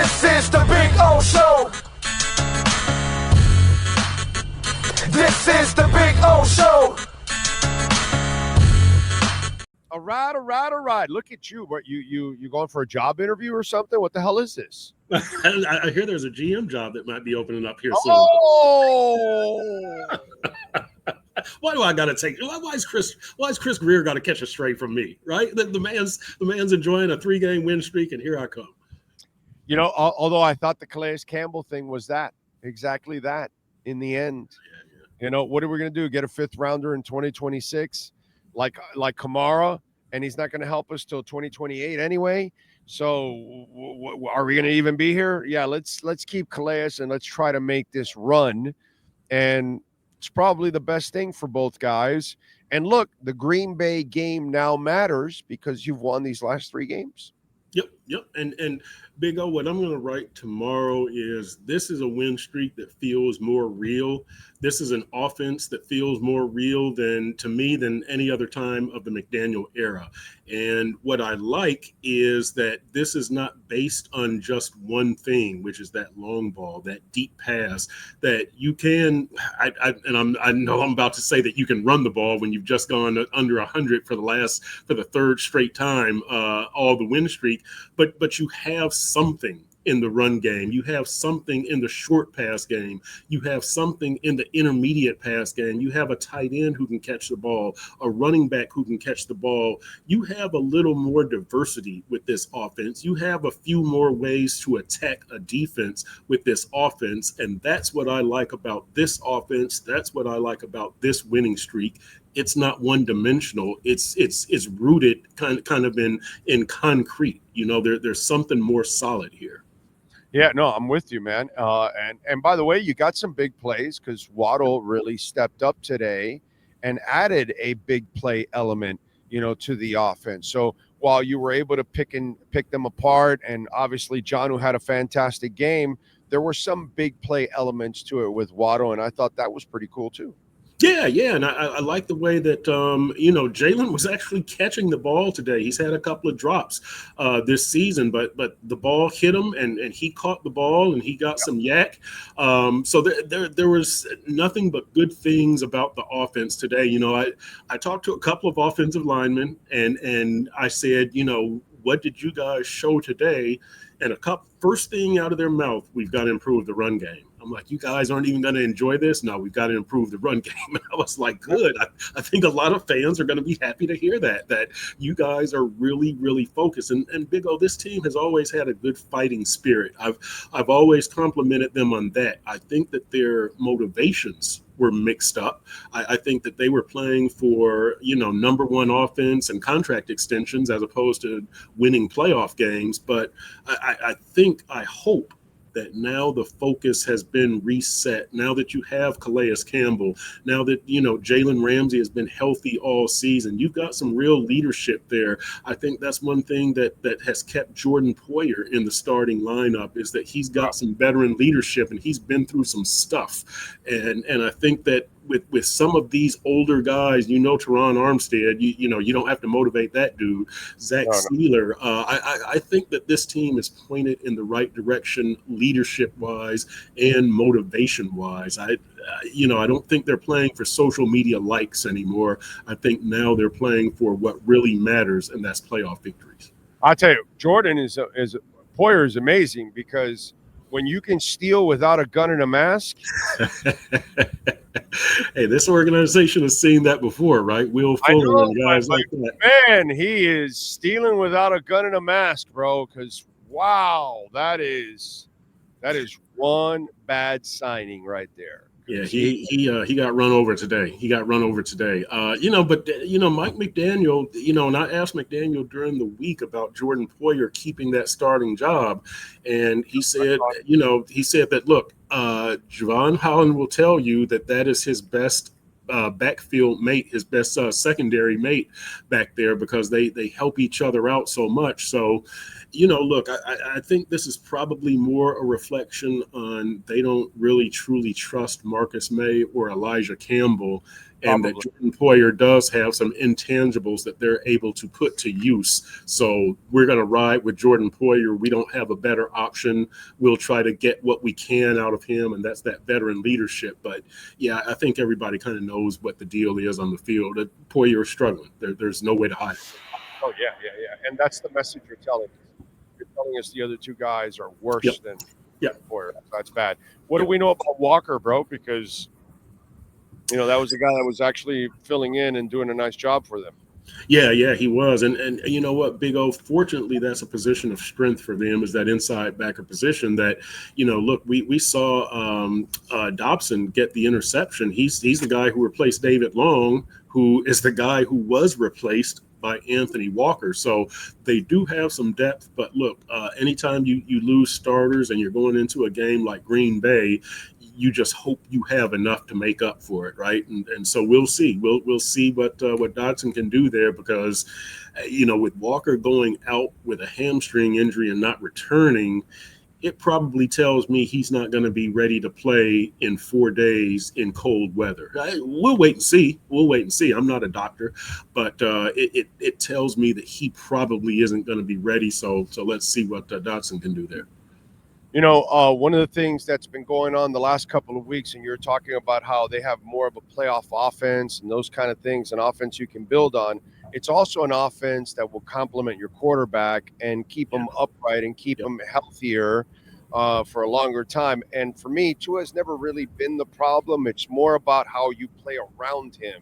This is the Big O Show. This is the Big O Show. All right. Look at you. What you going for a job interview or something? What the hell is this? I hear there's a GM job that might be opening up here soon. Oh! Why do I gotta take? Why is Chris Greer got to catch a stray from me? Right? The man's enjoying a 3-game win streak, and here I come. You know, although I thought the Calais Campbell thing was exactly that in the end. Yeah. You know, what are we gonna do? Get a 5th rounder in 2026, like Kamara, and he's not gonna help us till 2028 anyway. So are we going to even be here? Yeah, let's keep Calais and let's try to make this run. And it's probably the best thing for both guys. And look, the Green Bay game now matters because you've won these last 3 games. Yep. And Big O, what I'm going to write tomorrow is this is a win streak that feels more real. This is an offense that feels more real than any other time of the McDaniel era. And what I like is that this is not based on just one thing, which is that long ball, that deep pass that you can. I know I'm about to say that you can run the ball when you've just gone under 100 for the 3rd straight time, all the win streak. But you have something in the run game. You have something in the short pass game. You have something in the intermediate pass game. You have a tight end who can catch the ball, a running back who can catch the ball. You have a little more diversity with this offense. You have a few more ways to attack a defense with this offense. And that's what I like about this offense. That's what I like about this winning streak. It's not one-dimensional. It's rooted kind of in concrete. You know, there's something more solid here. Yeah, no, I'm with you, man. And by the way, you got some big plays because Waddle really stepped up today and added a big play element, you know, to the offense. So while you were able to pick them apart, and obviously John, who had a fantastic game, there were some big play elements to it with Waddle, and I thought that was pretty cool too. Yeah, and I like the way that, Jalen was actually catching the ball today. He's had a couple of drops this season, but the ball hit him, and he caught the ball, and he got some yak. So there was nothing but good things about the offense today. You know, I talked to a couple of offensive linemen, and I said, you know, what did you guys show today? And first thing out of their mouth, we've got to improve the run game. I'm like, you guys aren't even going to enjoy this? No, we've got to improve the run game. And I was like, good. I think a lot of fans are going to be happy to hear that you guys are really, really focused. And Big O, this team has always had a good fighting spirit. I've always complimented them on that. I think that their motivations were mixed up. I think that they were playing for, number one offense and contract extensions as opposed to winning playoff games. But I hope that now the focus has been reset. Now that you have Calais Campbell, now that, Jalen Ramsey has been healthy all season, you've got some real leadership there. I think that's one thing that has kept Jordan Poyer in the starting lineup is that he's got some veteran leadership and he's been through some stuff. And I think that with some of these older guys, Teron Armstead, you don't have to motivate that dude. Zach Sealer. I think that this team is pointed in the right direction, leadership-wise and motivation-wise. I don't think they're playing for social media likes anymore. I think now they're playing for what really matters, and that's playoff victories. I'll tell you, Jordan Poyer is amazing because when you can steal without a gun and a mask. Hey, this organization has seen that before, right? Will Fuller and guys like that. Man, he is stealing without a gun and a mask, bro. Because wow, that is one bad signing right there. Yeah, he got run over today. Mike McDaniel, and I asked McDaniel during the week about Jordan Poyer keeping that starting job, and he said that, look, Javon Holland will tell you that is his best backfield mate, his best secondary mate back there because they help each other out so much. So, look, I think this is probably more a reflection on they don't really truly trust Marcus May or Elijah Campbell. and that Jordan Poyer does have some intangibles that they're able to put to use. So we're going to ride with Jordan Poyer. We don't have a better option. We'll try to get what we can out of him, and that's that veteran leadership. But yeah, I think everybody kind of knows what the deal is on the field. Poyer is struggling. There's no way to hide it. Oh yeah. And that's the message you're telling us. You're telling us the other two guys are worse than Poyer. That's bad. What do we know about Walker, bro? Because that was the guy that was actually filling in and doing a nice job for them. Yeah, he was. And you know what, Big O, fortunately, that's a position of strength for them, is that inside backer position that, look, we saw Dobson get the interception. He's the guy who replaced David Long, who is the guy who was replaced by Anthony Walker. So they do have some depth. But look, anytime you lose starters and you're going into a game like Green Bay, you just hope you have enough to make up for it, right? And so we'll see. We'll see what Dodson can do there, because, with Walker going out with a hamstring injury and not returning, it probably tells me he's not going to be ready to play in 4 days in cold weather. We'll wait and see. I'm not a doctor, but it tells me that he probably isn't going to be ready. So let's see what Dodson can do there. One of the things that's been going on the last couple of weeks, and you're talking about how they have more of a playoff offense and those kind of things, an offense you can build on. It's also an offense that will complement your quarterback and keep him upright and keep him healthier for a longer time. And for me, Tua has never really been the problem. It's more about how you play around him,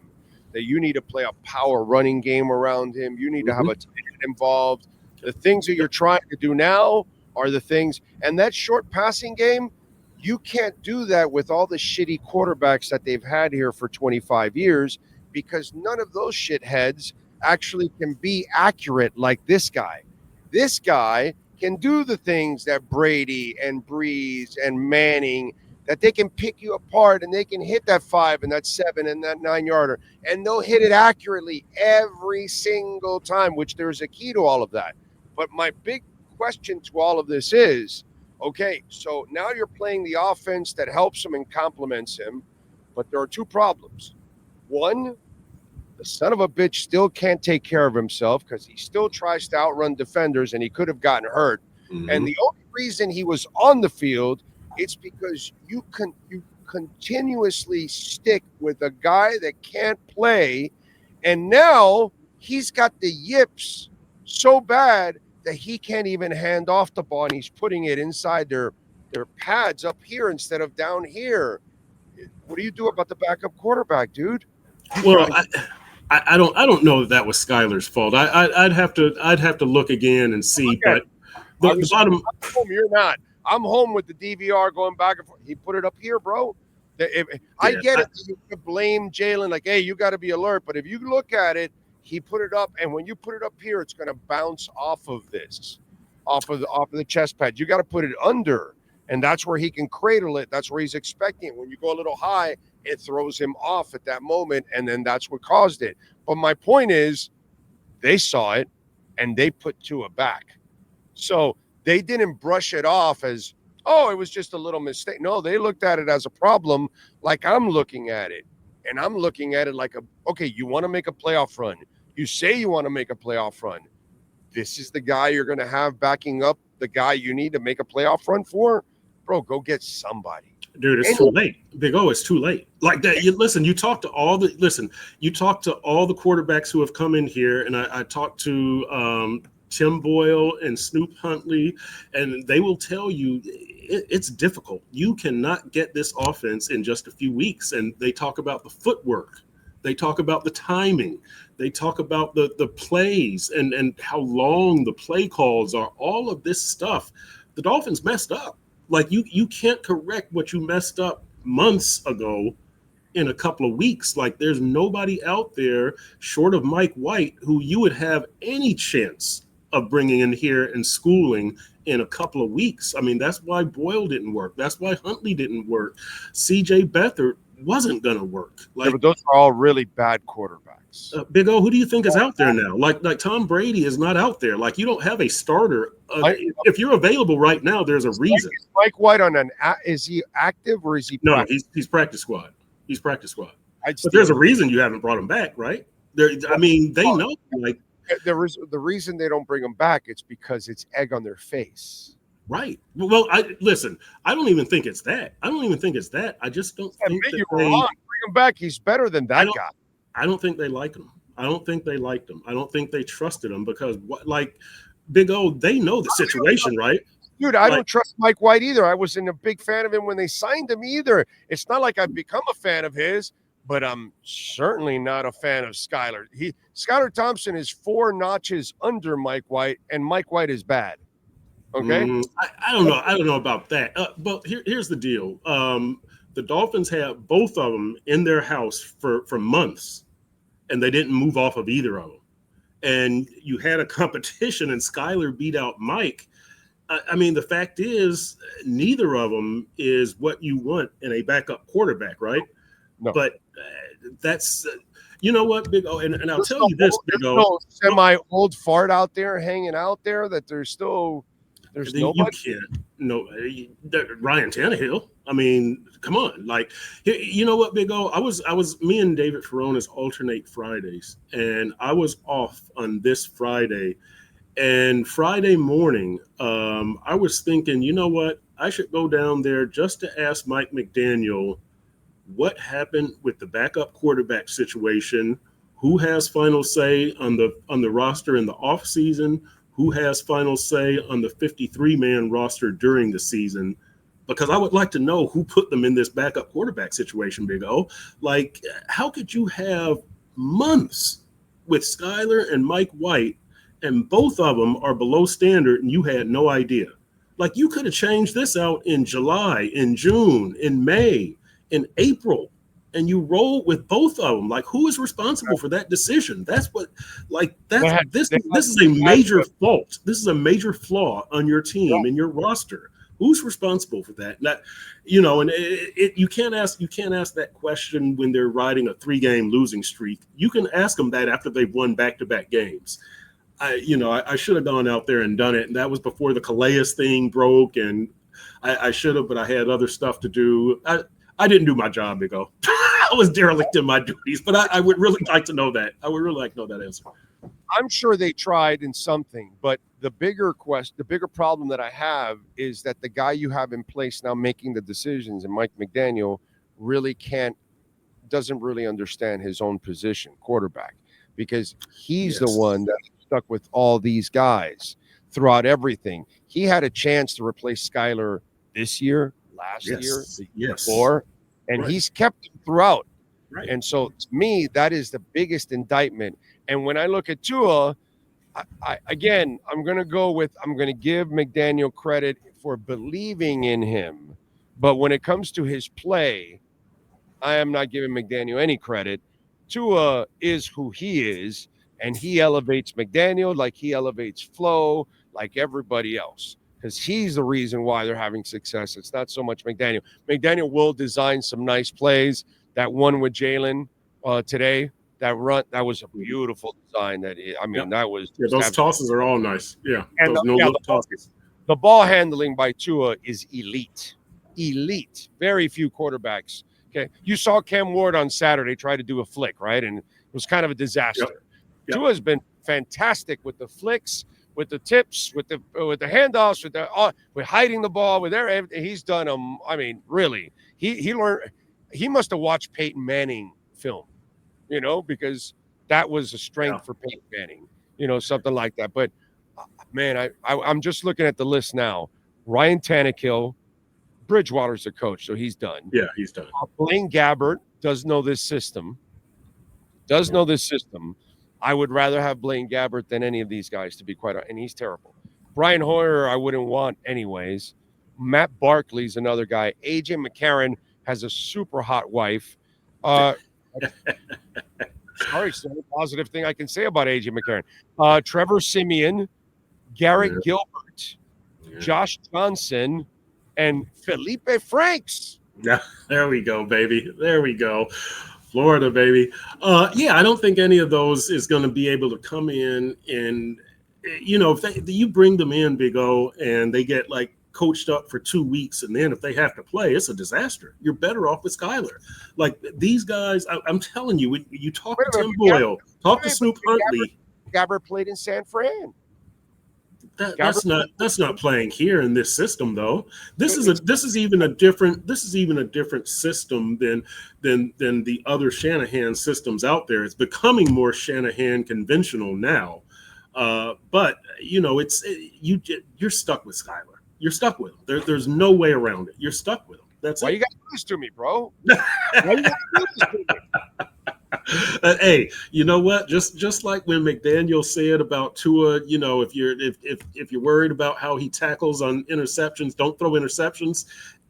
that you need to play a power running game around him. You need to have a tight end involved. The things that you're trying to do now are the things, and that short passing game, you can't do that with all the shitty quarterbacks that they've had here for 25 years, because none of those shitheads actually can be accurate like this guy. This guy can do the things that Brady and Breeze and Manning, that they can pick you apart and they can hit that 5 and that 7 and that 9-yarder, and they'll hit it accurately every single time, which there's a key to all of that. But my big question to all of this is, okay, so now you're playing the offense that helps him and complements him, but there are two problems. One, the son of a bitch still can't take care of himself because he still tries to outrun defenders and he could have gotten hurt. Mm-hmm. And the only reason he was on the field, it's because you continuously stick with a guy that can't play, and now he's got the yips so bad that he can't even hand off the ball, and he's putting it inside their pads up here instead of down here. What do you do about the backup quarterback, dude? Well, I don't know that was Skyler's fault. I'd have to look again and see. Okay. But the bottom, I'm home, you're not. I'm home with the DVR going back and forth. He put it up here, bro. I get it. You could blame Jalen, like, hey, you got to be alert. But if you look at it, he put it up, and when you put it up here, it's going to bounce off of the chest pad. You got to put it under, and that's where he can cradle it. That's where he's expecting it. When you go a little high, it throws him off at that moment, and then that's what caused it. But my point is, they saw it, and they put Tua back. So they didn't brush it off as, oh, it was just a little mistake. No, they looked at it as a problem, like I'm looking at it. And I'm looking at it like, okay, you want to make a playoff run. You say you want to make a playoff run. This is the guy you're going to have backing up the guy you need to make a playoff run for? Bro, go get somebody. Dude, it's too late. Big O, it's too late. Like that. You talk to all the quarterbacks who have come in here, and I talked to Tim Boyle and Snoop Huntley, and they will tell you it's difficult. You cannot get this offense in just a few weeks. And they talk about the footwork. They talk about the timing. They talk about the plays and how long the play calls are. All of this stuff, the Dolphins messed up. Like you can't correct what you messed up months ago in a couple of weeks. Like there's nobody out there short of Mike White who you would have any chance of bringing in here and schooling in a couple of weeks. I mean, that's why Boyle didn't work. That's why Huntley didn't work. CJ Beathard wasn't going to work. Like, but those are all really bad quarterbacks. Big O, who do you think is out there now? Like Tom Brady is not out there. Like you don't have a starter. If you're available right now, there's a reason. Mike White is he active or is he? No, he's practice squad. He's practice squad. But there's a reason you haven't brought him back, right? I mean, they know. Like, the reason they don't bring him back, it's because it's egg on their face. Right. Well, listen. I don't even think it's that. I just don't think that you're wrong. Bring him back. He's better than that guy. I don't think they like him. I don't think they liked him. I don't think they trusted him because, Big O, they know the situation, right? Dude, I don't trust Mike White either. I wasn't a big fan of him when they signed him either. It's not like I've become a fan of his, but I'm certainly not a fan of Skylar. Skylar Thompson is 4 notches under Mike White, and Mike White is bad. Okay? I don't know. I don't know about that. But here's the deal. The Dolphins have both of them in their house for months, and they didn't move off of either of them. And you had a competition, and Skylar beat out Mike. I mean, the fact is, neither of them is what you want in a backup quarterback, right? No. But that's, you know what, Big O, and I'll tell you this, Big O. No semi-old fart out there hanging out there that there's nobody. You can't. No, Ryan Tannehill. I mean, come on. Like, you know what, Big O? Me and David Feronis alternate Fridays, and I was off on this Friday. And Friday morning, I was thinking, you know what? I should go down there just to ask Mike McDaniel what happened with the backup quarterback situation, who has final say on the roster in the offseason, who has final say on the 53-man roster during the season, because I would like to know who put them in this backup quarterback situation, Big O. Like, how could you have months with Skylar and Mike White, and both of them are below standard, and you had no idea? Like, you could have changed this out in July, in June, in May, in April, and you roll with both of them. Like, who is responsible for that decision? That's what, like, this is a major fault. This is a major flaw on your team and your roster. Who's responsible for that? That, you know, and you can't ask that question when they're riding a 3-game losing streak. You can ask them that after they've won back-to-back games. I should have gone out there and done it, and that was before the Calais thing broke, and I should have, but I had other stuff to do. I didn't do my job, Big O. I was derelict in my duties, but I would really like to know that. I would really like to know that answer. I'm sure they tried in something, but the bigger problem that I have is that the guy you have in place now making the decisions, and Mike McDaniel, doesn't really understand his own position, quarterback, because he's the one that's stuck with all these guys throughout everything. He had a chance to replace Skylar this year, last year, before, and he's kept him throughout. Right. And so, to me, that is the biggest indictment. And when I look at Tua, I'm going to give McDaniel credit for believing in him. But when it comes to his play, I am not giving McDaniel any credit. Tua is who he is, and he elevates McDaniel like he elevates Flo, like everybody else, because he's the reason why they're having success. It's not so much McDaniel. McDaniel will design some nice plays. That one with Jalen today, that run, that was a beautiful design. That was those tosses are all nice. Yeah, and those tosses. The ball handling by Tua is elite. Very few quarterbacks. Okay, you saw Cam Ward on Saturday try to do a flick, right? And it was kind of a disaster. Yep. Tua's been fantastic with the flicks, with the tips, with the handoffs, with hiding the ball, with everything. He's done them. I mean, really, he learned. He must have watched Peyton Manning film, because that was a strength for Peyton Manning, something like that. But man, I'm just looking at the list now. Ryan Tannehill, Bridgewater's the coach, so he's done. Yeah, he's done. Blaine Gabbert does know this system. I would rather have Blaine Gabbert than any of these guys, to be quite honest, and he's terrible. Brian Hoyer, I wouldn't want anyways. Matt Barkley's another guy. AJ McCarron has a super hot wife. Sorry, it's the only positive thing I can say about AJ McCarron. Trevor Siemian, Garrett Gilbert, Josh Johnson, and Felipe Franks. Yeah, there we go, baby. There we go. Florida, baby. I don't think any of those is going to be able to come in and, if you bring them in, Big O, and they get like coached up for 2 weeks, and then if they have to play, it's a disaster. You're better off with Skyler. Like these guys, I'm telling you, you talk to Tim Boyle, talk to Snoop Huntley. Gabbert played in San Fran. That's not playing here in this system though. This is even a different system than the other Shanahan systems out there. It's becoming more Shanahan conventional now. But you're stuck with Skyler. You're stuck with him. There's no way around it. You're stuck with him. That's why it. you got to do this to me, bro. Why you got to do this to me? Hey, you know what? Just like when McDaniel said about Tua, if you're worried about how he tackles on interceptions, don't throw interceptions.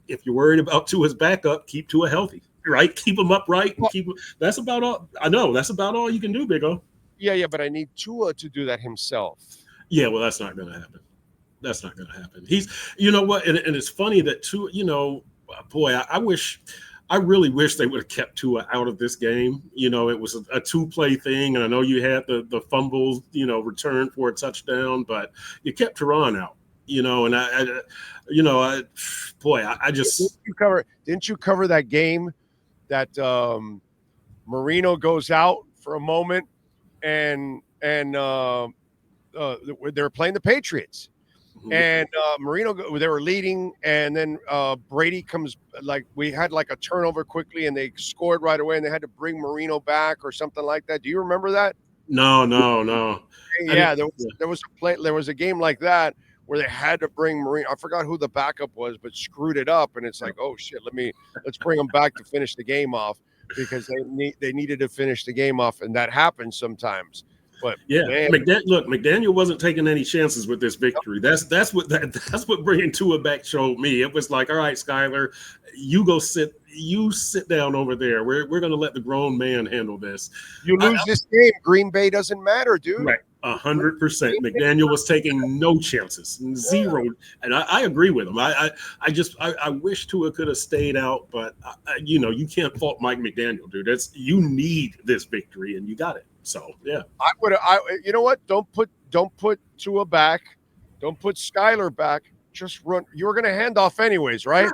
If you're worried about Tua's backup, keep Tua healthy, right? Keep him upright. And keep him. That's about all. I know that's about all you can do, Big O. Yeah, but I need Tua to do that himself. Yeah, well, that's not going to happen. That's not going to happen. He's, you know what? And it's funny that Tua, boy, I really wish they would have kept Tua out of this game. It was a 2-play thing, and I know you had the fumbles, return for a touchdown, but you kept Teron out. And I just didn't you cover that game that Marino goes out for a moment and they were playing the Patriots. And Marino, they were leading, and then Brady comes, we had a turnover quickly, and they scored right away, and they had to bring Marino back or something like that. Do you remember that? No. Yeah, there was a game like that where they had to bring Marino. I forgot who the backup was, but screwed it up, and it's like, oh shit, let's bring him back to finish the game off, because they needed to finish the game off, and that happens sometimes. But yeah, McDaniel wasn't taking any chances with this victory. That's what bringing Tua back showed me. It was like, all right, Skyler, you sit down over there. We're going to let the grown man handle this. You lose this game, Green Bay doesn't matter, dude. Right, 100%. McDaniel was taking no chances, zero, and I agree with him. I wish Tua could have stayed out, but you can't fault Mike McDaniel, dude. You need this victory, and you got it. So yeah, you know what? Don't put Tua back. Don't put Skyler back. Just run. You were going to hand off anyways, right?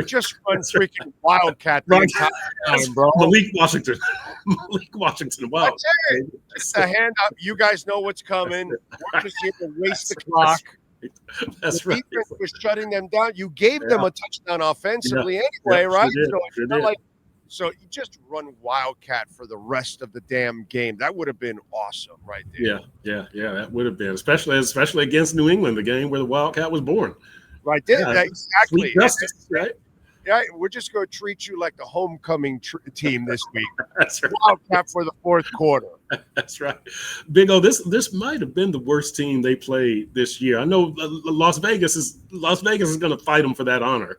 Just run freaking Wildcat the entire time, bro. Malik Washington. Wow. It's a hand up. You guys know what's coming. We're just here to waste the clock. That's the right. defense was shutting them down. You gave them a touchdown offensively anyway, right? So you just run Wildcat for the rest of the damn game. That would have been awesome right there. Yeah, that would have been, especially against New England, the game where the Wildcat was born. Right there, exactly. Justice, right? Yeah, we're just going to treat you like the homecoming team this week. That's right. Wildcat for the fourth quarter. That's right. Big O, this might have been the worst team they played this year. I know Las Vegas is going to fight them for that honor.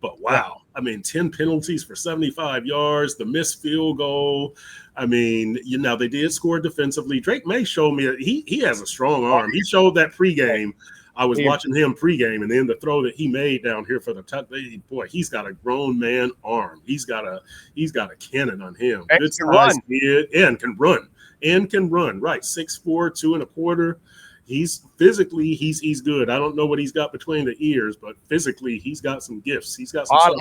But wow, 10 penalties for 75 yards, the missed field goal. They did score defensively. Drake May showed me that he has a strong arm. He showed that pregame. I was watching him pregame, and then the throw that he made down here for the touchdown. Boy, he's got a grown man arm. He's got a cannon on him. And good can run. And can run. Right, 6'4", 2 1/4. He's physically, he's good. I don't know what he's got between the ears, but physically, he's got some gifts. He's got some. I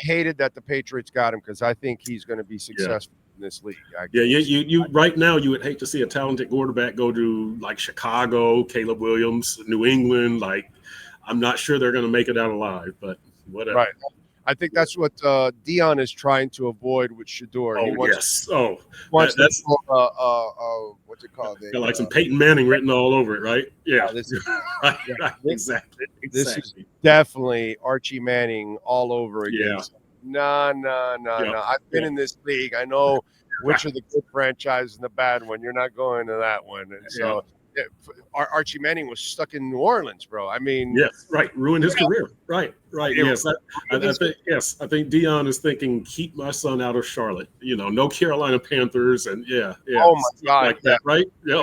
hated that the Patriots got him, because I think he's going to be successful in this league. You right now, you would hate to see a talented quarterback go to Chicago, Caleb Williams, New England. I'm not sure they're going to make it out alive, but whatever. Right. I think that's what Deion is trying to avoid with Shador. What's it called? Got some Peyton Manning written all over it, right? Yeah. Exactly. This is definitely Archie Manning all over again. No. I've been in this league. I know which are the good franchises and the bad one. You're not going to that one. And so Archie Manning was stuck in New Orleans, bro. Yes, right. Ruined his career. Right. Yes. I think Deion is thinking, keep my son out of Charlotte. No Carolina Panthers, and Oh my God, like that, right? Yep.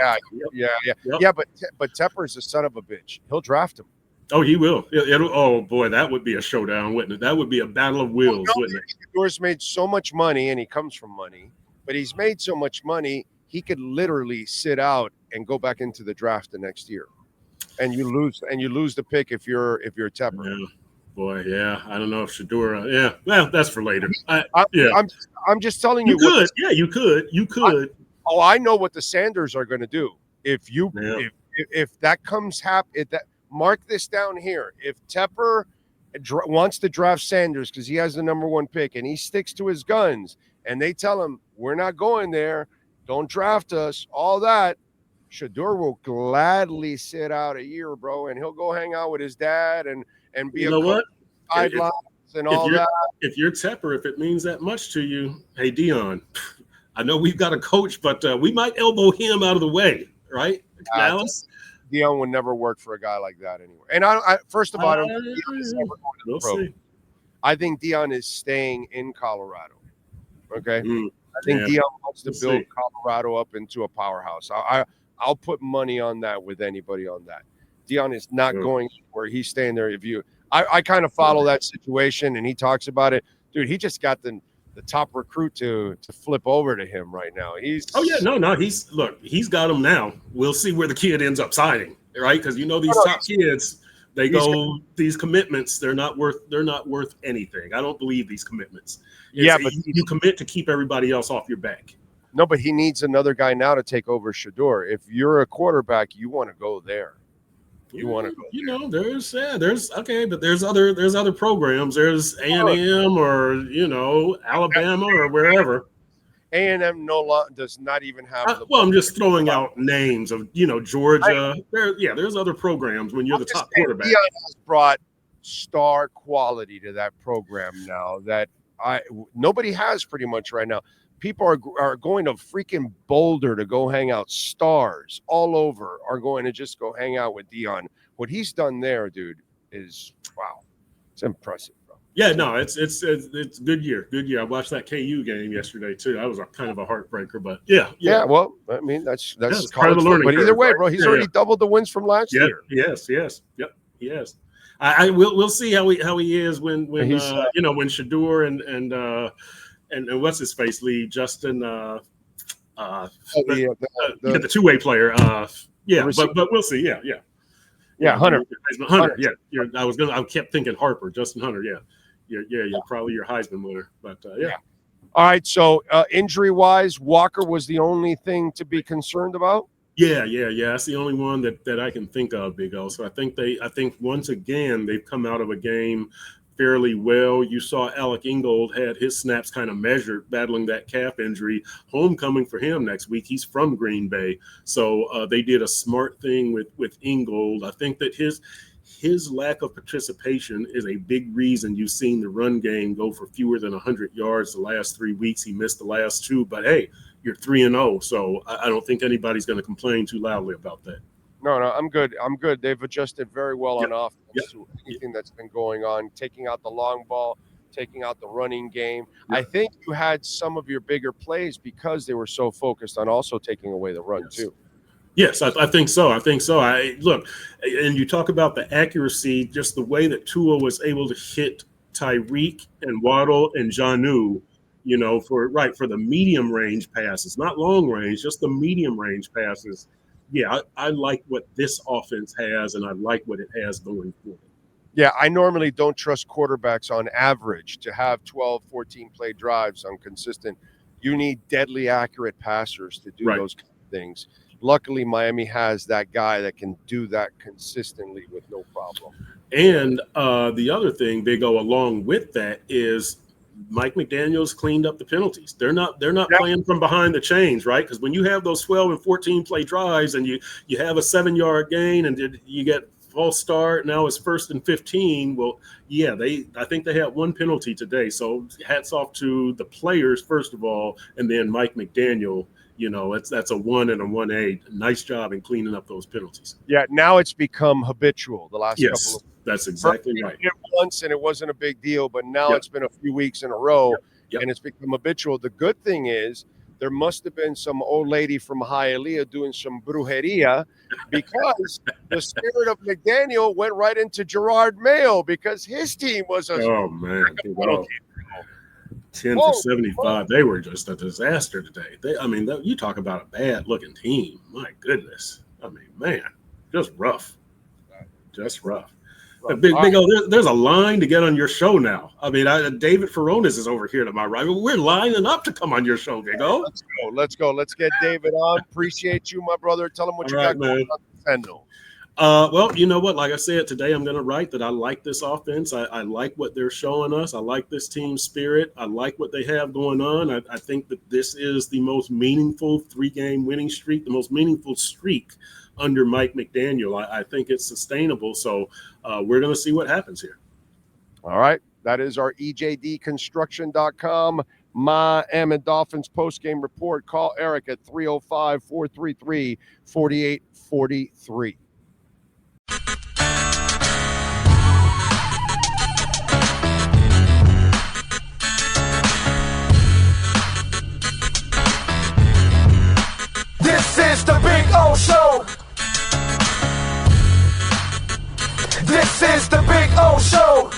Yeah. But Tepper's a son of a bitch. He'll draft him. Oh, he will. Oh boy, that would be a showdown, wouldn't it? That would be a battle of wills, wouldn't it? Shador's made so much money, and he comes from money, but he's made so much money he could literally sit out and go back into the draft the next year. and you lose the pick if you're Tepper. Yeah. Boy, yeah. I don't know if Shadura. Yeah. Well, that's for later. I'm just telling you. You could. I know what the Sanders are going to do. If that comes mark this down here. If Tepper wants to draft Sanders because he has the number 1 pick and he sticks to his guns, and they tell him we're not going there, don't draft us, all that, Shador will gladly sit out a year, bro, and he'll go hang out with his dad and be sidelines and all that. If you're Tepper, if it means that much to you, hey Deion, I know we've got a coach, but we might elbow him out of the way, right? Deion would never work for a guy like that anyway. And I first of all, I don't think Deion is ever going to the pro. See. I think Deion is staying in Colorado. Okay, I think Deion wants to build Colorado up into a powerhouse. I'll put money on that with anybody on that. Deion is not going where he's staying there. I kind of follow that situation, and he talks about it, dude. He just got the top recruit to flip over to him right now. He's got him now. We'll see where the kid ends up signing, right? Because these top kids, these commitments, they're not worth anything. I don't believe these commitments. But you commit to keep everybody else off your back. No, but he needs another guy now to take over Shador. If you're a quarterback, you want to go there. You want to go. There's but there's other programs. There's A&M or Alabama or wherever. A&M does not even have. I'm just throwing out names of Georgia. There's other programs when you're the top quarterback. Deion has brought star quality to that program now that nobody has pretty much right now. People are going to freaking Boulder to go hang out. Stars all over are going to just go hang out with Deion. What he's done there, dude, is wow. It's impressive, bro. Yeah, no, it's good year. Good year. I watched that KU game yesterday too. That was kind of a heartbreaker, but yeah. Well, I mean that's part of the learning. But either way, bro, he's already doubled the wins from last year. Yes. Yep. Yes. We'll see how he is when Shador and what's his face lead Justin the two-way player but we'll see. Hunter. I kept thinking Harper, Justin Hunter. You're probably your Heisman winner, but all right, so injury-wise, Walker was the only thing to be concerned about. Yeah. That's the only one that I can think of, Big O. So I think once again they've come out of a game fairly well. You saw Alec Ingold had his snaps kind of measured, battling that calf injury. Homecoming for him next week. He's from Green Bay, so they did a smart thing with Ingold. I think that his lack of participation is a big reason you've seen the run game go for fewer than 100 yards the last 3 weeks. He missed the last 2, but hey, you're 3-0, so I don't think anybody's going to complain too loudly about that. No, I'm good. They've adjusted very well on offense to anything that's been going on, taking out the long ball, taking out the running game. I think you had some of your bigger plays because they were so focused on also taking away the run too. Yes, I think so. Look, and you talk about the accuracy, just the way that Tua was able to hit Tyreek and Waddle and Jonnu, for the medium range passes, not long range, just the medium range passes. Yeah, I like what this offense has, and I like what it has going forward. Yeah, I normally don't trust quarterbacks on average to have 12, 14 play drives on consistent. You need deadly accurate passers to do those kind of things. Luckily, Miami has that guy that can do that consistently with no problem. And the other thing, Big O, along with that is Mike McDaniel's cleaned up the penalties. They're not playing from behind the chains, right? Because when you have those 12 and 14 play drives and you have a 7-yard gain and you get false start, now it's 1st and 15. Well, I think they had 1 penalty today. So hats off to the players first of all, and then Mike McDaniel. That's a 1 and a 1A. Nice job in cleaning up those penalties. Yeah, now it's become habitual. The last couple of that's exactly right. It once and it wasn't a big deal, but now it's been a few weeks in a row, and it's become habitual. The good thing is there must have been some old lady from Hialeah doing some brujeria because the spirit of McDaniel went right into Gerard Mayo because his team was a 10 for 75. They were just a disaster today. You talk about a bad looking team. My goodness. I mean, man, just rough. Just rough. Big O, there's a line to get on your show now. I mean, David Furones is over here to my right. We're lining up to come on your show, Big O. Let's go. Let's get David on. Appreciate you, my brother. Tell him what you got going on Nintendo. Well, you know what? Like I said, today I'm going to write that I like this offense. I like what they're showing us. I like this team spirit. I like what they have going on. I think that this is the most meaningful 3-game winning streak, the most meaningful streak under Mike McDaniel. I think it's sustainable. So we're going to see what happens here. All right. That is our EJDconstruction.com Miami Dolphins postgame report. Call Eric at 305-433-4843. This is the Big O Show. This is the Big O Show.